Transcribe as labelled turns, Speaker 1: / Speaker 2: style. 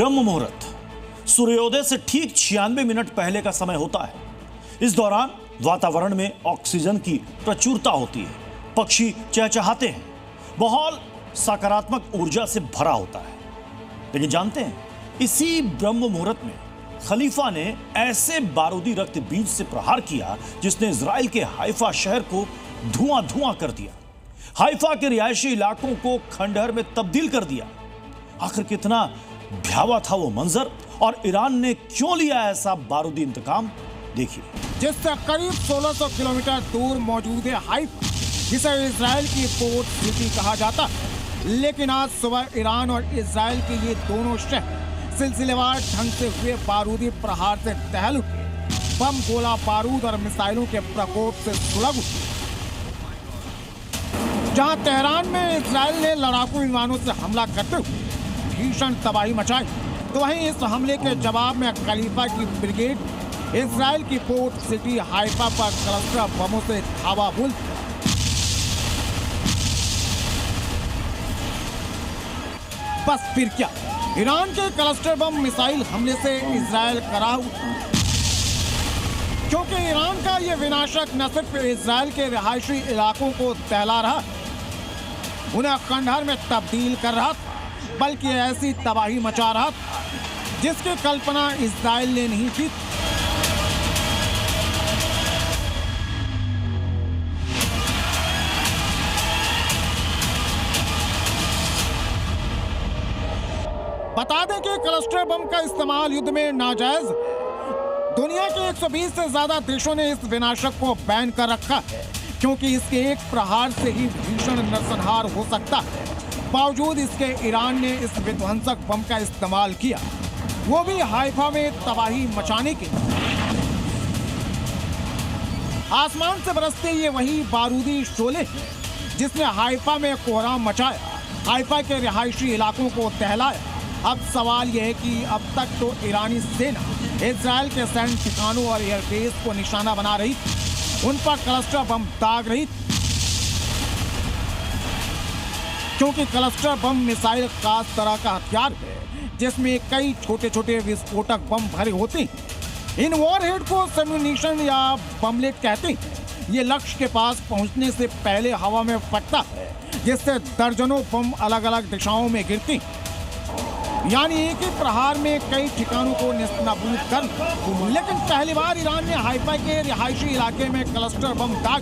Speaker 1: ब्रह्म मुहूर्त सूर्योदय से ठीक 96 मिनट पहले का समय होता है। इस दौरान वातावरण में ऑक्सीजन की प्रचुरता होती है, पक्षी चहचहाते हैं, माहौल सकारात्मक ऊर्जा से भरा होता है। लेकिन जानते हैं, इसी ब्रह्म मुहूर्त में खलीफा ने ऐसे बारूदी रक्त बीज से प्रहार किया जिसने इजराइल के हाइफा शहर को धुआं धुआं कर दिया, हाइफा के रिहायशी इलाकों को खंडहर में तब्दील कर दिया। आखिर कितना भयावह था वो मंजर और ईरान ने क्यों लिया ऐसा बारूदी इंतकाम, देखिए।
Speaker 2: जिससे करीब 1600 किलोमीटर दूर मौजूद है हाइफा, जिसे इजराइल की पोर्ट सिटी कहा जाता है। लेकिन आज सुबह ईरान और इजराइल के ये दोनों शहर सिलसिलेवार ढंग से हुए बारूदी प्रहार से दहल उठे। बम, गोला बारूद और मिसाइलों के प्रकोप से सुलग उठे। जहां तेहरान में इजराइल ने लड़ाकू विमानों से हमला करते हुए भीषण तबाही मचाई, तो वहीं इस हमले के जवाब में खलीफा की ब्रिगेड इजराइल की पोर्ट सिटी हाइफा पर क्लस्टर बमों से धावा बोल। बस फिर क्या, ईरान के क्लस्टर बम मिसाइल हमले से इजराइल करा उठा, क्योंकि ईरान का यह विनाशक न सिर्फ इजराइल के रिहायशी इलाकों को दहला रहा, उन्हें खंडहर में तब्दील कर रहा था, बल्कि ऐसी तबाही मचा रहा था जिसकी कल्पना इजराइल ने नहीं की। बता दें कि क्लस्टर बम का इस्तेमाल युद्ध में नाजायज है। दुनिया के 120 से ज्यादा देशों ने इस विनाशक को बैन कर रखा है, क्योंकि इसके एक प्रहार से ही भीषण नरसंहार हो सकता है। बावजूद इसके ईरान ने इस विध्वंसक बम का इस्तेमाल किया, वो भी हाइफा में तबाही मचाने के लिए। आसमान से बरसते ये वही बारूदी शोले हैं जिसने हाइफा में कोहराम मचाया, हाइफा के रिहायशी इलाकों को दहलाया। अब सवाल यह है कि अब तक तो ईरानी सेना इजराइल के सैन्य ठिकानों और एयरबेस को निशाना बना रही, उन पर क्लस्टर बम दाग रही, क्योंकि क्लस्टर बम मिसाइल खास तरह का हथियार है जिसमें कई छोटे छोटे विस्फोटक बम भरे होते हैं। इन वॉरहेड को सेम्युनिशन या बमलेट कहते हैं। ये लक्ष्य के पास पहुंचने से पहले हवा में फटता है, जिससे दर्जनों बम अलग अलग दिशाओं में गिरते हैं, यानी एक ही प्रहार में कई ठिकानों को नेस्तनाबूद कर। लेकिन पहली बार ईरान ने हाइफा के रिहायशी इलाके में क्लस्टर बम दाग